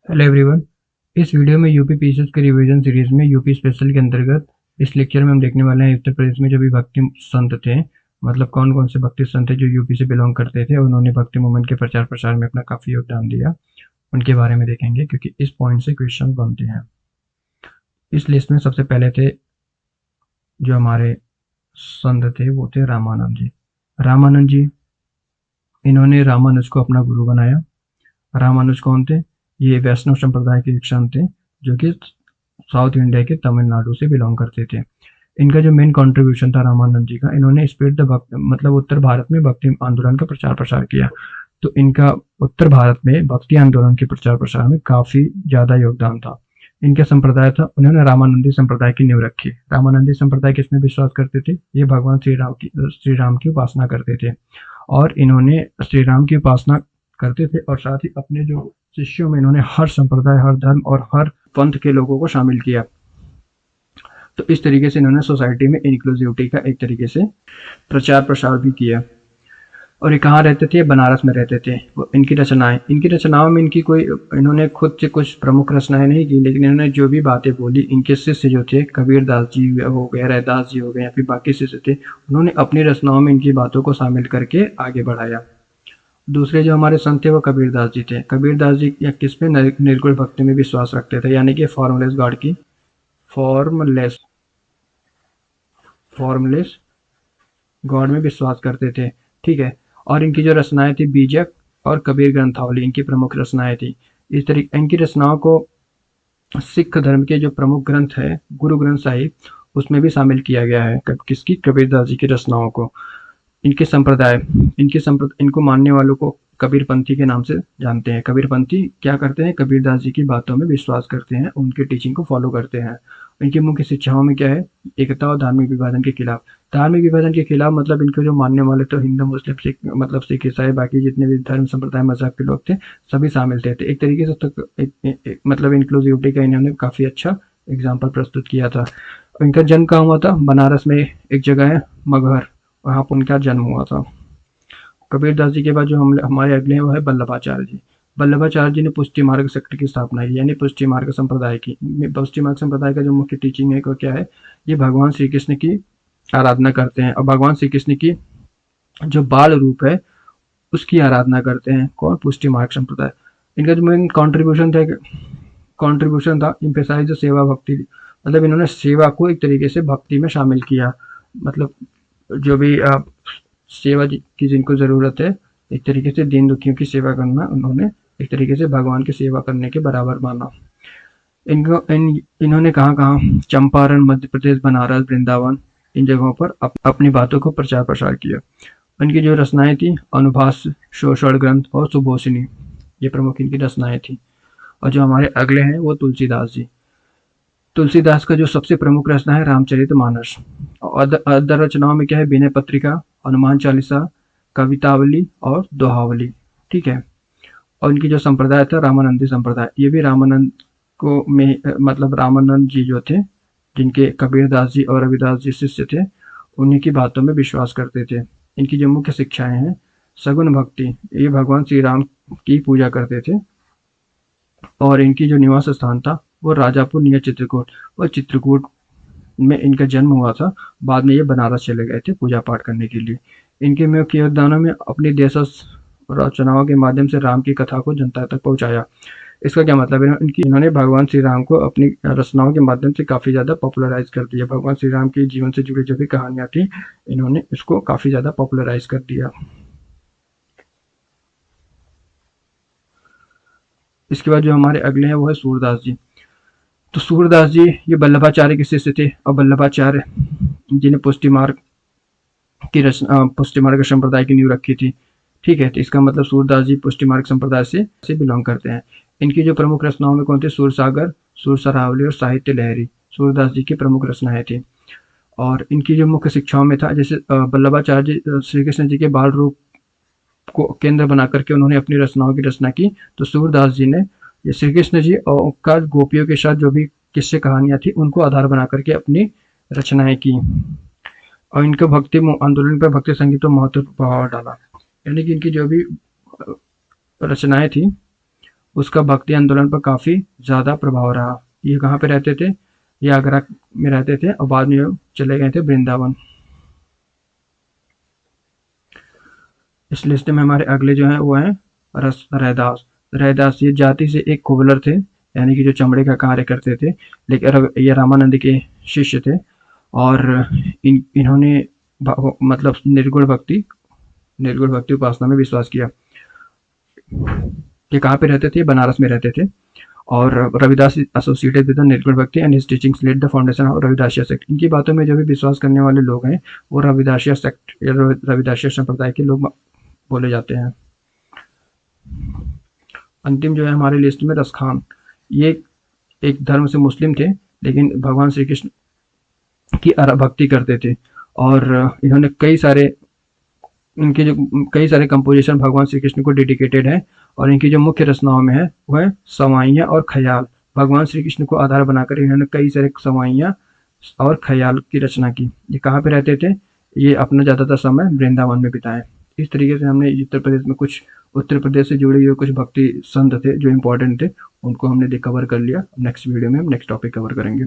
Hello everyone. इस video में UP PCS के रिवीजन सीरीज में यूपी स्पेशल के अंतर्गत इस लेक्चर में हम देखने वाले हैं उत्तर प्रदेश में जो भी भक्ति संत थे, मतलब कौन कौन से भक्ति संत थे जो यूपी से बिलोंग करते थे और उन्होंने भक्ति मूवमेंट के प्रचार प्रसार में अपना काफी योगदान दिया, उनके बारे में देखेंगे क्योंकि इस पॉइंट से क्वेश्चन बनते हैं। इस लिस्ट में सबसे पहले थे जो हमारे संत थे वो थे रामानंद जी। रामानंद जी, इन्होंने रामानुज को अपना गुरु बनाया। रामानुज कौन थे? ये वैष्णव संप्रदाय के एक संत थे जो कि साउथ इंडिया के तमिलनाडु से बिलोंग करते थे। इनका जो मेन कंट्रीब्यूशन था रामानंद जी का, इन्होंने स्प्रेड द भक्त मतलब उत्तर भारत में भक्ति आंदोलन का प्रचार प्रसार किया। तो इनका उत्तर भारत में भक्ति आंदोलन के प्रचार प्रसार में काफी ज्यादा योगदान था। इनका संप्रदाय था, उन्होंने रामानंदी संप्रदाय की नींव रखी। रामानंदी संप्रदाय किसमें विश्वास करते थे? ये भगवान श्री राम की उपासना करते थे और इन्होंने श्री राम की उपासना करते थे और साथ ही अपने जो शिष्यों में इन्होंने हर संप्रदाय, हर धर्म और हर पंथ के लोगों को शामिल किया। तो इस तरीके से इन्होंने सोसाइटी में इंक्लूसिविटी का एक तरीके से प्रचार प्रसार भी किया। और ये कहाँ रहते थे? बनारस में रहते थे। इनकी रचनाओं में इन्होंने खुद से कुछ प्रमुख रचनाएं नहीं की, लेकिन इन्होंने जो भी बातें बोली, इनके शिष्य जो थे कबीर दास जी हो गए, रैदास जी हो गए या फिर बाकी शिष्य थे, उन्होंने अपनी रचनाओं में इनकी बातों को शामिल करके आगे बढ़ाया। दूसरे जो हमारे संत थे वो कबीरदास जी थे। कबीरदास जी किस पे? निर्गुण भक्ति में विश्वास रखते थे, यानी कि फॉर्मलेस गॉड में विश्वास करते थे। ठीक है। और इनकी जो रचनाएं थी बीजक और कबीर ग्रंथावली इनकी प्रमुख रचनाएं थी। इस तरीके इनकी रचनाओं को सिख धर्म के जो प्रमुख ग्रंथ है गुरु ग्रंथ साहिब, उसमें भी शामिल किया गया है। किसकी? कबीरदास जी की रचनाओं को। इनको मानने वालों को कबीरपंथी के नाम से जानते हैं। कबीरपंथी क्या करते हैं? कबीरदास जी की बातों में विश्वास करते हैं, उनके टीचिंग को फॉलो करते हैं। इनकी मुख्य शिक्षाओं में क्या है? एकता और धार्मिक विभाजन के खिलाफ। धार्मिक विभाजन के खिलाफ मतलब इनके जो मानने वाले तो हिंदू, मुस्लिम, सिख, मतलब सिख, ईसाई, बाकी जितने भी धर्म संप्रदाय मजहब के लोग थे सभी शामिल थे। तो एक तरीके से तक मतलब इंक्लूसिविटी का इन्होंने काफी अच्छा एग्जाम्पल प्रस्तुत किया था। इनका जन्म कहाँ हुआ था? बनारस में एक जगह है मगहर, वहाँ पर उनका जन्म हुआ था। कबीरदास जी के बाद जो हमारे अगले हैं वो है वल्लभाचार्य जी। वल्लभाचार्य जी ने पुष्टि मार्ग सेक्ट की स्थापना की, यानी पुष्टि मार्ग संप्रदाय की। पुष्टि मार्ग संप्रदाय का जो मुख्य टीचिंग है वो क्या है? ये भगवान श्री कृष्ण की आराधना करते हैं और भगवान श्री कृष्ण की जो बाल रूप है उसकी आराधना करते हैं। कौन? पुष्टि मार्ग संप्रदाय। इनका जो मेन कॉन्ट्रीब्यूशन था इम्पेसाइज सेवा भक्ति, मतलब इन्होंने सेवा को एक तरीके से भक्ति में शामिल किया। मतलब जो भी सेवा की जिनको ज़रूरत है, एक तरीके से दीन दुखियों की सेवा करना उन्होंने एक तरीके से भगवान की सेवा करने के बराबर माना। इन्होंने कहाँ-कहाँ? चंपारण, मध्य प्रदेश, बनारस, वृंदावन, इन जगहों पर अपनी बातों को प्रचार प्रसार किया। इनकी जो रचनाएं थी अनुभाष्य, शोषण ग्रंथ और सुभोषिनी, ये प्रमुख इनकी रचनाएं थी। और जो हमारे अगले हैं वो तुलसीदास जी। तुलसीदास का जो सबसे प्रमुख रचना है रामचरितमानस। अदर रचनाओं में क्या है? विनय पत्रिका, हनुमान चालीसा, कवितावली और दोहावली। ठीक है। और इनकी जो संप्रदाय था रामानंदी संप्रदाय, ये भी रामानंद को में मतलब रामानंद जी जो थे, जिनके कबीरदास जी और रविदास जी शिष्य थे, उन्हीं की बातों में विश्वास करते थे। इनकी जो मुख्य शिक्षाएं हैं सगुन भक्ति, ये भगवान श्री राम की पूजा करते थे। और इनकी जो निवास स्थान था वो राजापुर नियर चित्रकूट, और चित्रकूट में इनका जन्म हुआ था। बाद में ये बनारस चले गए थे पूजा पाठ करने के लिए। इनके मुख्य योगदानों में अपनी देशज रचनाओं के माध्यम से राम की कथा को जनता तक पहुंचाया। इसका क्या मतलब है? इन्होंने भगवान श्री राम को अपनी रचनाओं के माध्यम से काफ़ी ज़्यादा पॉपुलराइज कर दिया। भगवान श्री राम के जीवन से जुड़ी जो भी कहानियाँ थी, इन्होंने इसको काफ़ी ज़्यादा पॉपुलराइज कर दिया। इसके बाद जो हमारे अगले हैं वो है सूरदास जी। तो सूरदास जी ये वल्लभाचार्य के शिष्य थे और वल्लभाचार्य जिन्हें पुष्टि मार्ग संप्रदाय की नींव रखी थी। ठीक है। तो इसका मतलब सूरदास जी पुष्टि मार्ग संप्रदाय से बिलोंग करते हैं। इनकी जो प्रमुख रचनाओं में कौन थे? सूरसागर, सुरसरावली और साहित्य लहरी, सूरदास जी की प्रमुख रचनाएं थी। और इनकी जो मुख्य शिक्षाओं में था, जैसे वल्लभाचार्य जी श्री कृष्ण जी के बाल रूप को केंद्र बना करके उन्होंने अपनी रचनाओं की रचना की। तो सूरदास जी ने ये श्री कृष्ण जी और का गोपियों के साथ जो भी किस्से कहानियां थी उनको आधार बना करके अपनी रचनाएं की। और इनके भक्ति आंदोलन पर भक्ति संगीत को महत्वपूर्ण प्रभाव डाला, यानी कि इनकी जो भी रचनाएं थी उसका भक्ति आंदोलन पर काफ़ी ज़्यादा प्रभाव रहा। ये कहाँ पे रहते थे? ये आगरा में रहते थे और बाद में चले गए थे वृंदावन। इस लिस्ट में हमारे अगले जो हैं वो हैं रैदास। रैदास ये जाति से एक कुबलर थे, यानी कि जो चमड़े का कार्य करते थे, लेकिन ये रामानंद के शिष्य थे और इन्होंने मतलब निर्गुण भक्ति उपासना में विश्वास किया। ये कहाँ पे रहते थे? बनारस में रहते थे और Ravidas associated with the nirgun bhakti and his teachings led the foundation of Ravidassia sect. इनकी बातों में जो भी विश्वास करने वाले लोग हैं वो रविदासिया सेक्ट या रविदासिया संप्रदाय के लोग बोले जाते हैं। अंतिम जो है हमारे लिस्ट में रसखान। ये एक धर्म से मुस्लिम थे, लेकिन भगवान श्री कृष्ण की भक्ति करते थे और इन्होंने कई सारे कंपोजिशन भगवान श्री कृष्ण को डेडिकेटेड है और इनकी जो मुख्य रचनाओं में है वह सवाइयाँ और ख्याल। भगवान श्री कृष्ण को आधार बनाकर इन्होंने कई सारे सवाइयाँ और ख्याल की रचना की। ये कहाँ पे रहते थे? ये अपना ज़्यादातर समय वृंदावन में बिताए। इस तरीके से हमने उत्तर प्रदेश में कुछ उत्तर प्रदेश से जुड़े हुए कुछ भक्ति संत थे जो इम्पोर्टेंट थे, उनको हमने कवर कर लिया। नेक्स्ट वीडियो में हम नेक्स्ट टॉपिक कवर करेंगे।